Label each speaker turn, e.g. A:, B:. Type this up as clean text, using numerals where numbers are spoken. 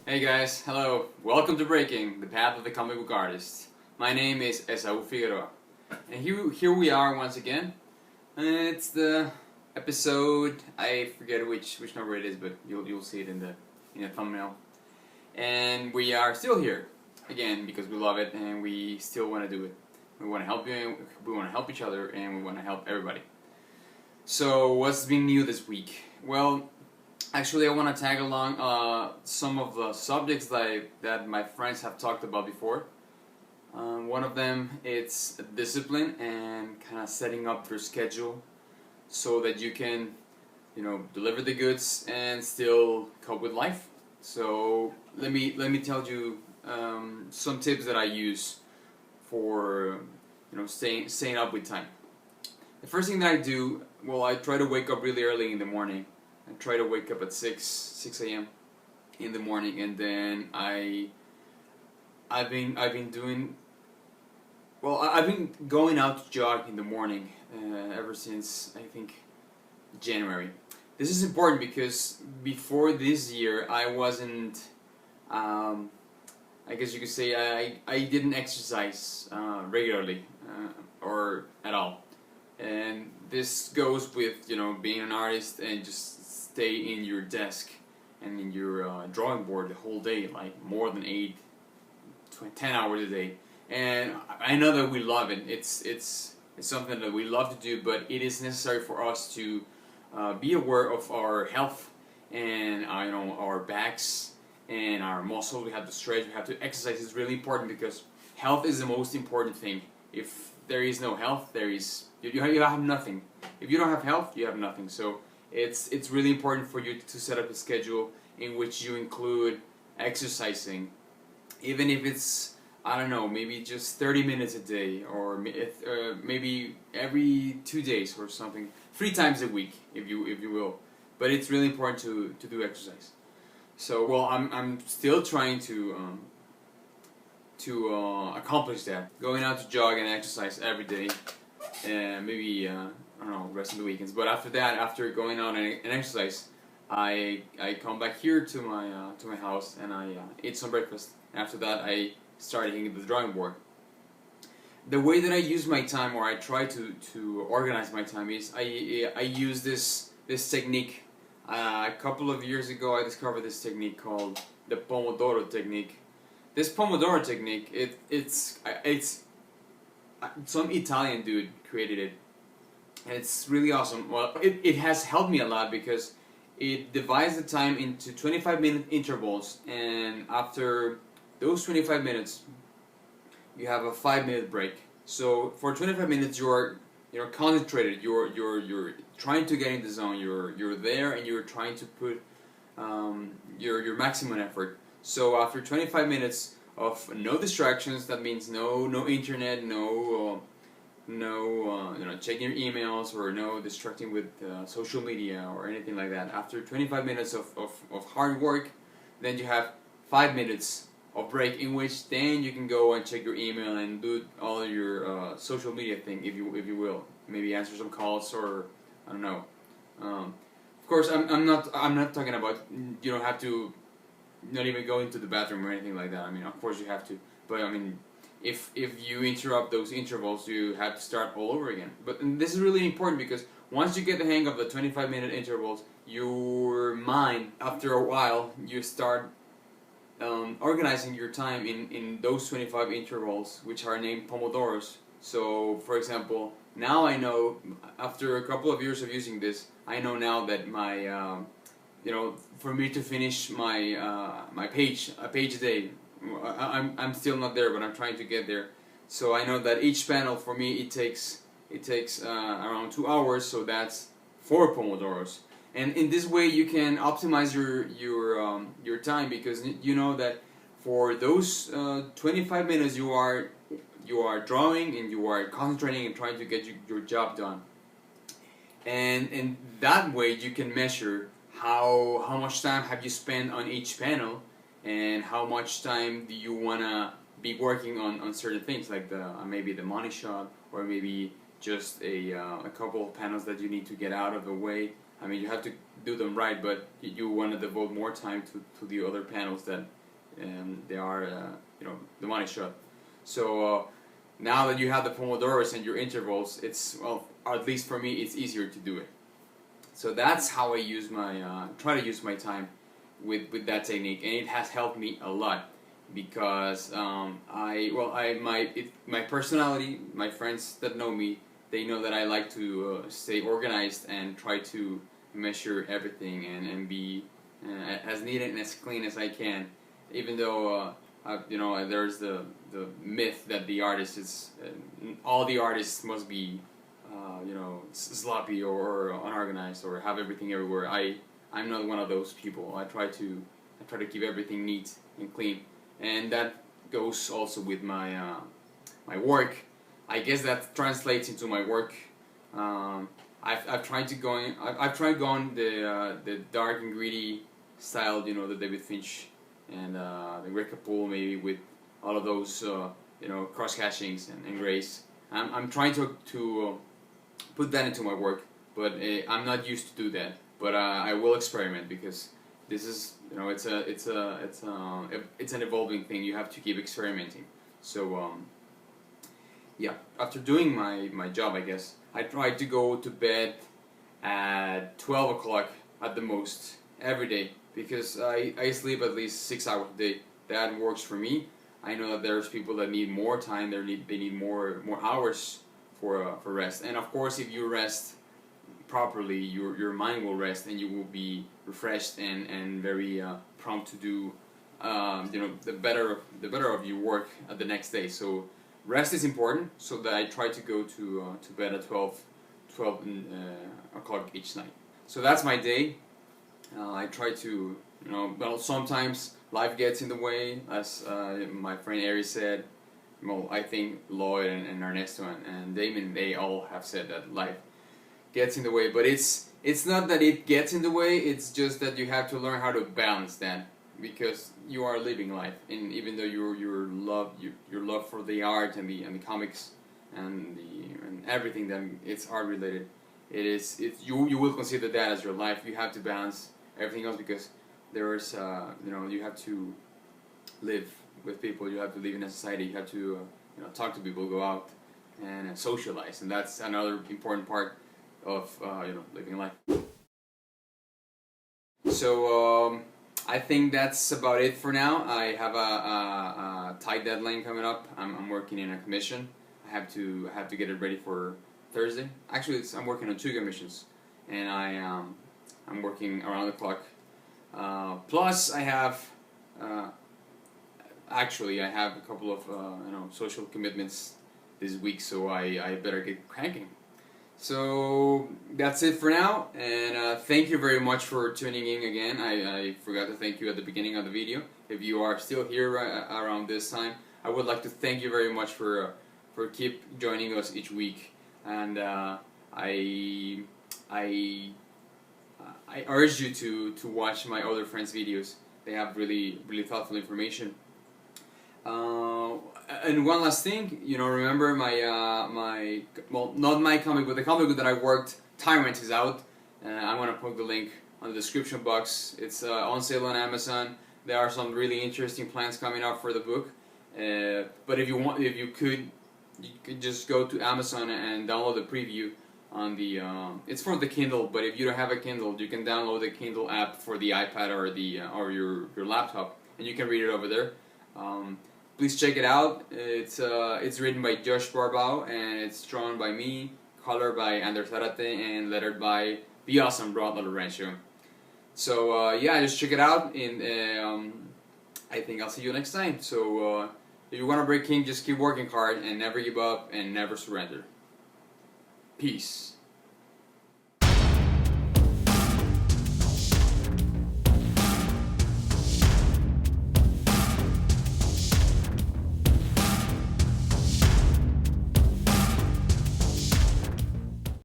A: Hey guys, hello. Welcome to BreakIN, the path of the comic book artist. My name is Esau Figueroa. And here we are once again. And it's the episode, I forget which number it is, but you'll see it in the thumbnail. And we are still here again because we love it and we still want to do it. We want to help you, we want to help each other, and we want to help everybody. So what's been new this week? Well, actually, I want to tag along some of the subjects that my friends have talked about before. One of them it's discipline and kind of setting up your schedule so that you can, deliver the goods and still cope with life. So let me tell you some tips that I use for staying up with time. The first thing that I do, well, I try to wake up really early in the morning. I try to wake up at 6 a.m. in the morning, and then I've been doing well. I've been going out to jog in the morning ever since I think January. This is important because before this year I wasn't. I guess you could say I didn't exercise regularly or at all, and this goes with being an artist and just stay in your desk and in your drawing board the whole day, like more than 10 hours a day. And I know that we love it. It's something that we love to do, but it is necessary for us to be aware of our health and our backs and our muscles. We have to stretch. We have to exercise. It's really important because health is the most important thing. If there is no health, you have nothing. If you don't have health, you have nothing. So it's really important for you to set up a schedule in which you include exercising, even if it's, I don't know, maybe just 30 minutes a day, or maybe every 2 days or something, 3 times a week if you will. But it's really important to do exercise. So well, I'm still trying to accomplish that, going out to jog and exercise every day, and maybe I don't know, rest of the weekends. But after that, after going out and exercise, I come back here to my house and I eat some breakfast. After that, I start hitting the drawing board. The way that I use my time, or I try to organize my time, is I use this technique. A couple of years ago, I discovered this technique called the Pomodoro technique. This Pomodoro technique, it's some Italian dude created it. And it's really awesome. Well, it has helped me a lot because it divides the time into 25-minute intervals, and after those 25 minutes, you have a 5-minute break. So for 25 minutes, you're concentrated. You're trying to get in the zone. You're there, and you're trying to put your maximum effort. So after 25 minutes of no distractions, that means no internet, no checking your emails, or no distracting with social media or anything like that. After 25 minutes of hard work, then you have 5 minutes of break, in which then you can go and check your email and do all your social media thing, if you will. Maybe answer some calls, or I don't know. Of course, I'm not talking about, you don't have to not even go into the bathroom or anything like that. I mean, of course you have to, but I mean, if you interrupt those intervals, you have to start all over again. But this is really important because once you get the hang of the 25-minute intervals, your mind, after a while, you start organizing your time in those 25 intervals, which are named Pomodoros. So, for example, now I know, after a couple of years of using this, I know now that my, for me to finish my page a day, I'm still not there, but I'm trying to get there. So I know that each panel for me it takes around 2 hours, so that's 4 pomodoros. And in this way you can optimize your time, because you know that for those 25 minutes you are drawing and you are concentrating and trying to get your job done. And that way you can measure how much time have you spent on each panel, and how much time do you want to be working on certain things, like maybe the money shot, or maybe just a couple of panels that you need to get out of the way. I mean, you have to do them right, but you want to devote more time to the other panels that they are the money shot. So now that you have the Pomodoros and your intervals, it's, well, at least for me, it's easier to do it. So that's how I use my try to use my time with that technique, and it has helped me a lot because my personality, my friends that know me, they know that I like to stay organized and try to measure everything and be as neat and as clean as I can, even though there's the myth that the artist is all the artists must be sloppy or unorganized or have everything everywhere. I'm not one of those people. I try to keep everything neat and clean, and that goes also with my my work. I guess that translates into my work. I've tried going the dark and gritty style, the David Finch and the Rick Capul, maybe with all of those cross hatchings and grays. I'm trying to put that into my work, but I'm not used to do that. But I will experiment because this is it's an evolving thing. You have to keep experimenting. So yeah, after doing my job, I guess I try to go to bed at 12 o'clock at the most every day because I sleep at least 6 hours a day. That works for me. I know that there's people that need more time. They need more hours for rest. And of course, if you rest properly, your mind will rest and you will be refreshed and very prompt to do the better of your work at the next day. So rest is important. So that I try to go to bed at 12 o'clock each night. So that's my day. I try to well, sometimes life gets in the way, as my friend Ari said. Well, I think Lloyd and Ernesto and Damon, they all have said that life gets in the way, but it's not that it gets in the way, it's just that you have to learn how to balance that, because you are living life, and even though your love for the art and the comics and everything that it's art related, you will consider that as your life. You have to balance everything else because there's you have to live with people, you have to live in a society, you have to talk to people, go out and socialize, and that's another important part of living life. So I think that's about it for now. I have a tight deadline coming up. I'm working in a commission. I have to get it ready for Thursday. Actually, I'm working on 2 commissions, and I'm working around the clock. Plus, I have I have a couple of social commitments this week, so I better get cranking. So that's it for now, and thank you very much for tuning in again. I forgot to thank you at the beginning of the video. If you are still here around this time, I would like to thank you very much for keep joining us each week, and I urge you to watch my other friends' videos. They have really thoughtful information. And one last thing, remember my well, not my comic book, the comic book that I worked, Tyrant, is out. I'm gonna put the link on the description box. It's on sale on Amazon. There are some really interesting plans coming up for the book. But if you could just go to Amazon and download the preview on the. It's for the Kindle, but if you don't have a Kindle, you can download the Kindle app for the iPad or your laptop, and you can read it over there. Please check it out. It's written by Josh Barbao, and it's drawn by me, colored by Anders Zarate, and lettered by the awesome Rod Lorenzo. So yeah, just check it out, and I think I'll see you next time. So if you want to break king, just keep working hard and never give up and never surrender. Peace.